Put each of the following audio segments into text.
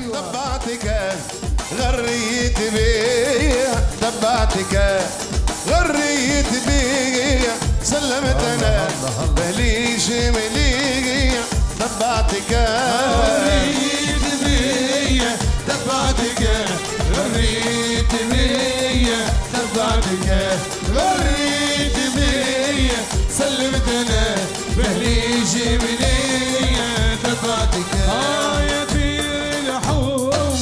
دبعتك غريت بيا دبعتك غريت بيا سلمت انا بلي شملي دبعتك غريت بيا دبعتك غريت بيا دبعتك غريت بيا سلمت انا بهلي جبلية دبعتك يا بير الحوم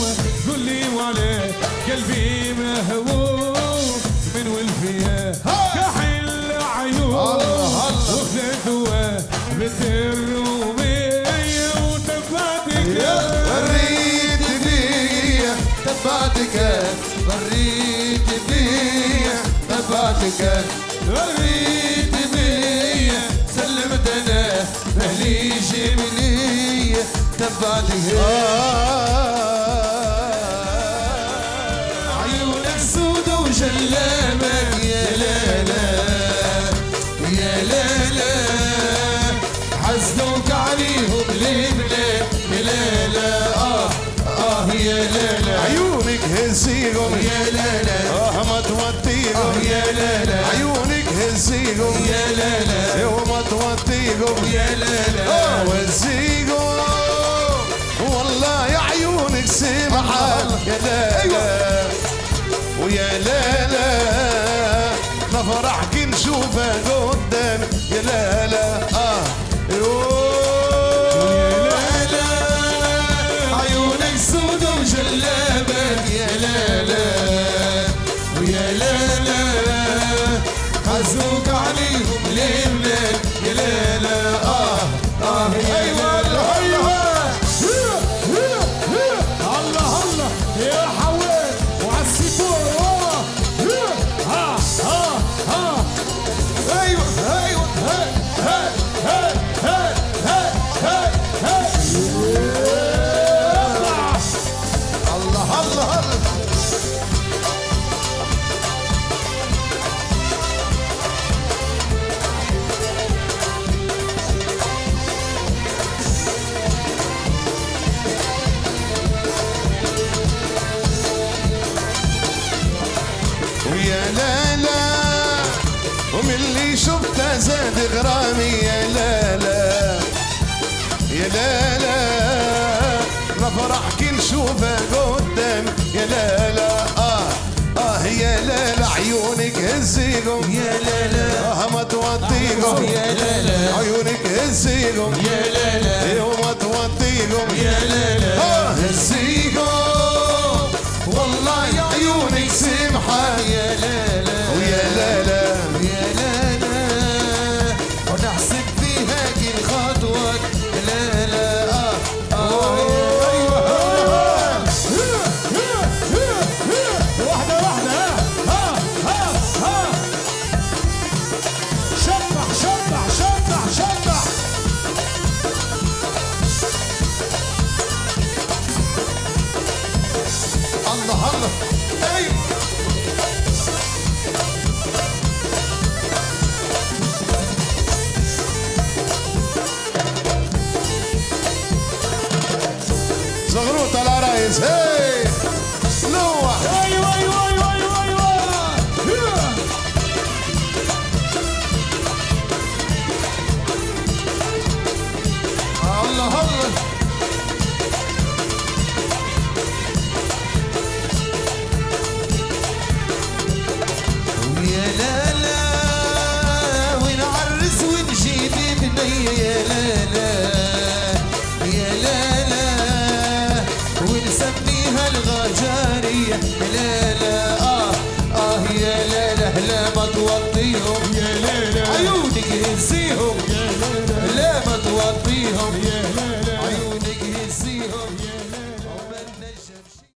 قول لي وعليه قلبي مهووم من والفيه كحل عيون وخذوه بالرومية ودبعتك غريت بيا دبعتك غريت بيا دبعتك غريت بيا سلمت انا بهلي جبلية دبعتك عيونك سود وجلابك يا لالا يا لالا حزنوك عليهم لبلاد يا لالا يا لالا عيونك هزيهم يا لالا ما توديهم يا لالا عيونك هزيهم يا لالا وما توديهم يا لالا وزيهم والله يا عيونك سمحة يا لالا ويا لالا نفرح كي نشوفها قدام يا لالا عيونك سود وجلابك يا لالا ويا لالا حزوك عليهم لبلاد يا لالا ايوه الله الله يا حواد وعالسيفور ايوه ايوه الله الله ويا لالا ومن اللي شفته زاد غرامي يا لالا يا لالا نفرح كي نشوفه قدام يا لالا يا لالا عيونك هزيهم يا لالا ما توديهم يا لالا عيونك هزيهم يا لالا وما توديهم يا لالا هزيهم والله يا عيونك سمحة يا لالا ويا لالا يا لالا ونحسب فيها كل خطوة لا لا واحدة واحدة شبح شبح شبح شبح الله الله ايوه زغروط على رايس هي لوح ايوه ايوه ايوه ايوه ايوه الله الله يا لالا ونعرس ونجيب بنية يا لالا يا لالا ونسميها الغجارية يا لالا يا لالا هلا ما توطيهم يا ليلى عيونك هزي